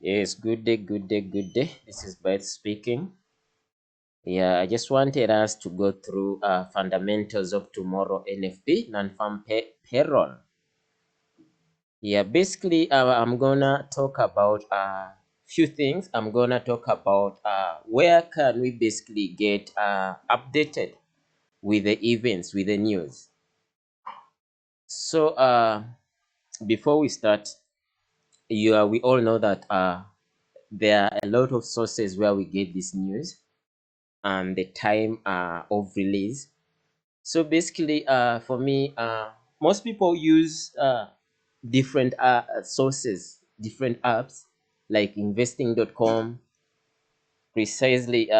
Yes, good day, good day, good day. This is Beth speaking. Yeah, I just wanted us to go through fundamentals of tomorrow NFP, non-farm payroll. Yeah, basically, I'm gonna talk about a few things. I'm gonna talk about where can we basically get updated with the events, with the news. So, before we start, we all know that there are a lot of sources where we get this news and the time of release. So basically, for me, most people use different sources, different apps like investing.com. Precisely,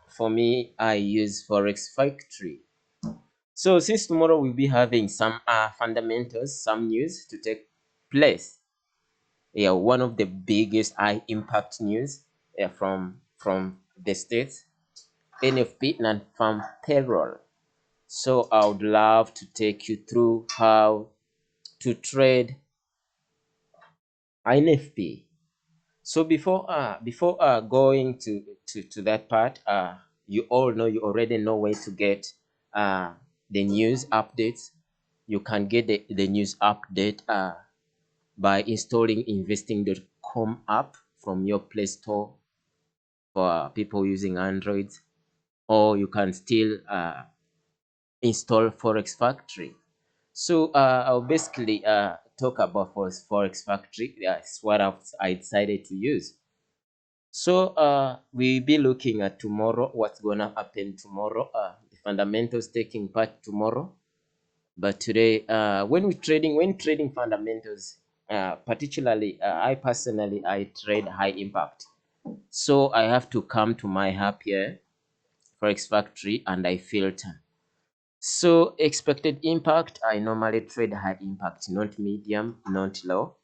for me, I use Forex Factory. So since tomorrow we'll be having some fundamentals, some news to take place. Yeah, one of the biggest high impact news from the states, NFP non-farm payroll. So I would love to take you through how to trade NFP. So before going to that part, you already know where to get the news updates. You can get the news update by installing investing.com app from your Play Store for people using Android, or you can still install Forex Factory. So I'll basically talk about Forex Factory. That's what I decided to use. So we'll be looking at tomorrow, what's gonna happen tomorrow, the fundamentals taking part tomorrow. But today, when trading fundamentals, particularly, I personally I trade high impact. So I have to come to my app here, Forex Factory, and I filter. So expected impact, I normally trade high impact, not medium, not low.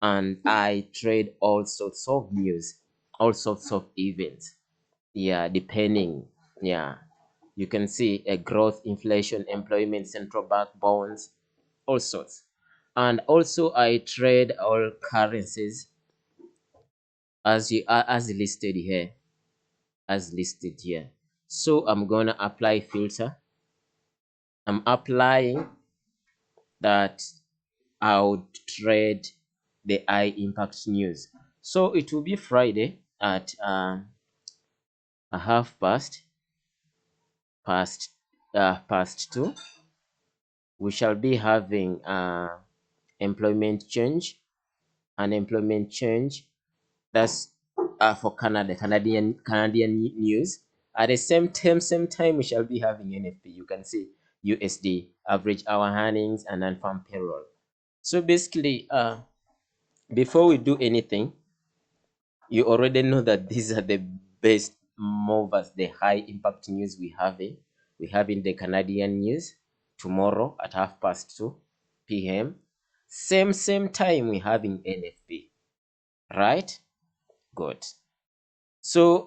And I trade all sorts of news, all sorts of events. Yeah, depending. Yeah. You can see a growth, inflation, employment, central bank bonds, all sorts. And also I trade all currencies as listed here. As listed here. So I'm gonna apply filter. I'm applying that I would trade the high impact news. So it will be Friday at a half past 2. We shall be having employment change, unemployment change. That's for Canadian news. At the same time, we shall be having NFP. You can see USD, average hour earnings, and non-farm payroll. So basically, before we do anything, you already know that these are the best movers, the high impact news we have in. We have in the Canadian news tomorrow at half past 2 p.m. Same time we have in NFP, right? Good. So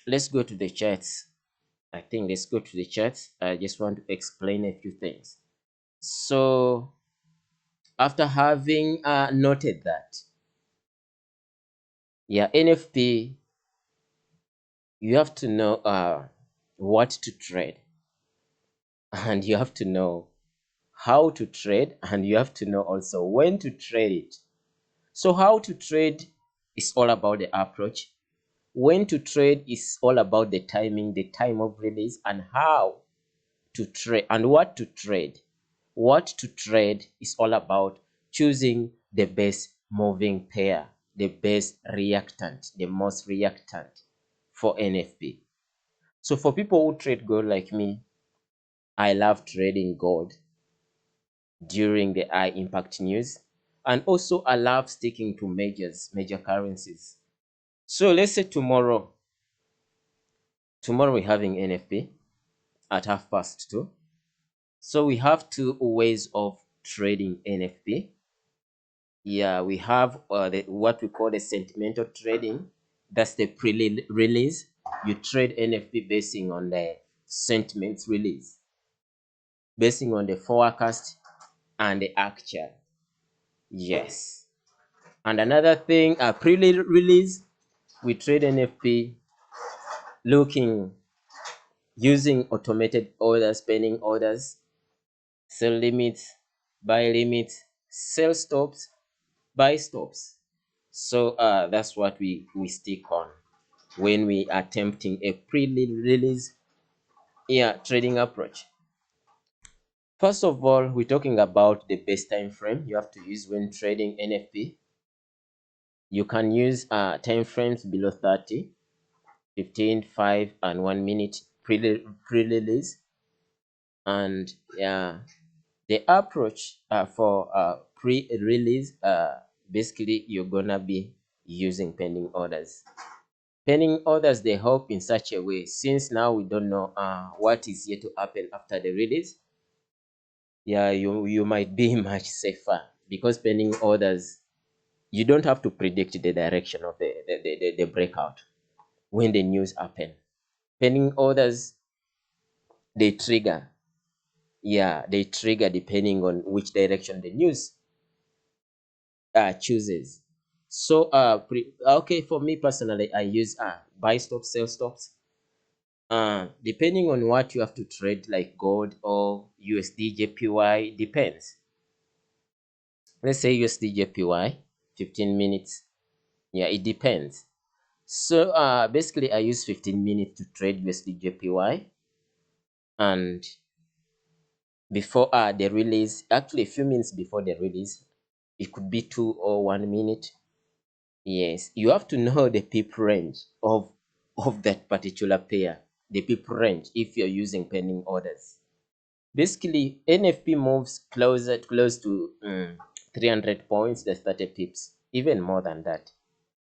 let's go to the charts. I think let's go to the charts. I just want to explain a few things. So after having noted that, yeah, NFP, you have to know what to trade, and you have to know how to trade, and you have to know also when to trade it. So how to trade is all about the approach. When to trade is all about the timing, the time of release, and how to trade and what to trade. What to trade is all about choosing the best moving pair, the best reactant, the most reactant for NFP. So for people who trade gold like me, I love trading gold during the high impact news. And also I love sticking to major currencies. So let's say tomorrow we're having NFP at half past 2. So we have two ways of trading NFP. Yeah, we have what we call the sentimental trading. That's the pre-release. You trade NFP basing on the sentiments release, basing on the forecast and the actual. Yes. And another thing, a pre-release, we trade NFP looking using automated orders, pending orders, sell limits, buy limits, sell stops, buy stops. So that's what we stick on when we are attempting a pre-release, yeah, trading approach. First of all, we're talking about the best time frame you have to use when trading NFP. You can use time frames below 30, 15, 5, and 1 minute pre-release. And yeah, the approach for pre-release, basically you're gonna be using pending orders. Pending orders, they help in such a way, since now we don't know what is yet to happen after the release. Yeah, you might be much safer, because pending orders, you don't have to predict the direction of the breakout when the news happen. Pending orders, they trigger. Yeah, they trigger depending on which direction the news chooses. So okay, for me personally, I use buy stops, sell stops. Depending on what you have to trade, like gold or USD JPY, depends. Let's say USD JPY, 15 minutes. Yeah, it depends. So basically I use 15 minutes to trade USD JPY, and before the release, actually a few minutes before the release, it could be 2 or 1 minute. Yes, you have to know the pip range of that particular pair, the pip range, if you're using pending orders. Basically, NFP moves close to 300 points, that's 30 pips, even more than that.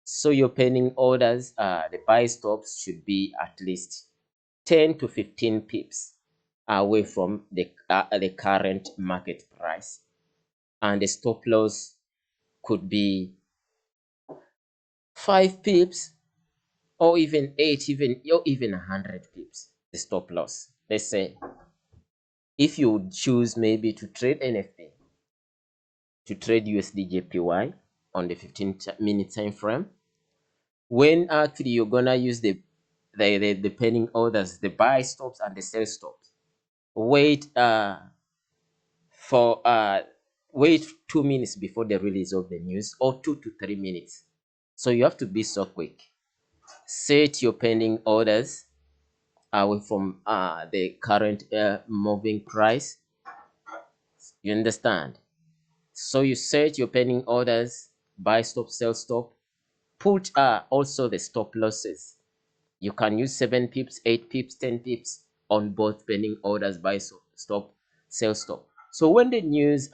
So your pending orders, the buy stops should be at least 10 to 15 pips away from the current market price, and the stop loss could be 5 pips, or even 8, even 100 pips, the stop loss. Let's say if you would choose maybe to trade NFP, to trade USD JPY on the 15-minute time frame, when actually you're gonna use the pending orders, the buy stops and the sell stops, wait for wait 2 minutes before the release of the news, or 2 to 3 minutes. So you have to be so quick. Set your pending orders away from the current moving price. You understand? So you set your pending orders, buy stop, sell stop. Put also the stop losses. You can use 7 pips, 8 pips, 10 pips on both pending orders, buy stop, sell stop. So when the news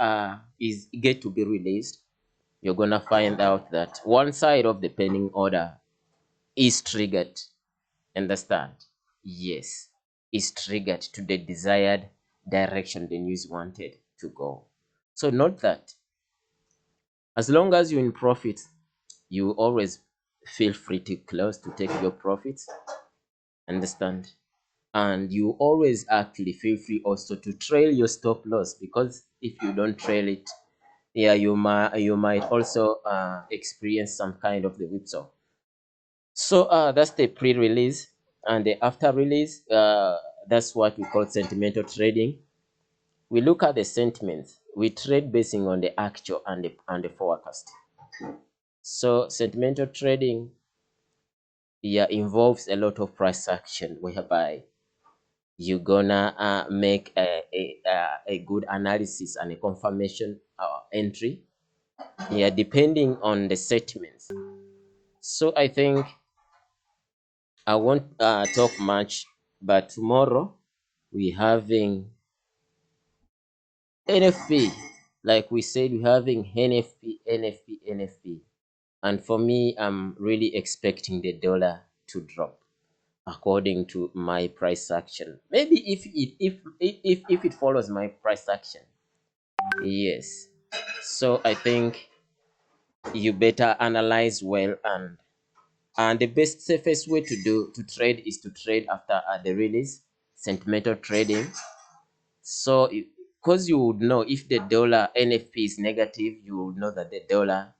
is get to be released, you're gonna find out that one side of the pending order is triggered. Understand? Yes, is triggered to the desired direction the news wanted to go. So note that as long as you're in profit, you always feel free to close to take your profits. Understand? And you always actually feel free also to trail your stop loss, because if you don't trail it, yeah, you might also experience some kind of the whipsaw. So that's the pre-release, and the after release, that's what we call sentimental trading. We look at the sentiments. We trade basing on the actual and the forecast. So sentimental trading, yeah, involves a lot of price action, whereby you're gonna make a good analysis and a confirmation entry, yeah, depending on the sentiments. So I think I won't talk much, but tomorrow we having NFP. Like we said, we having NFP, NFP, NFP. And for me, I'm really expecting the dollar to drop according to my price action. Maybe if it follows my price action. Yes. So I think you better analyze well, and the best safest way to trade is to trade after the release, sentimental trading. So because you would know if the dollar NFP is negative, you would know that the dollar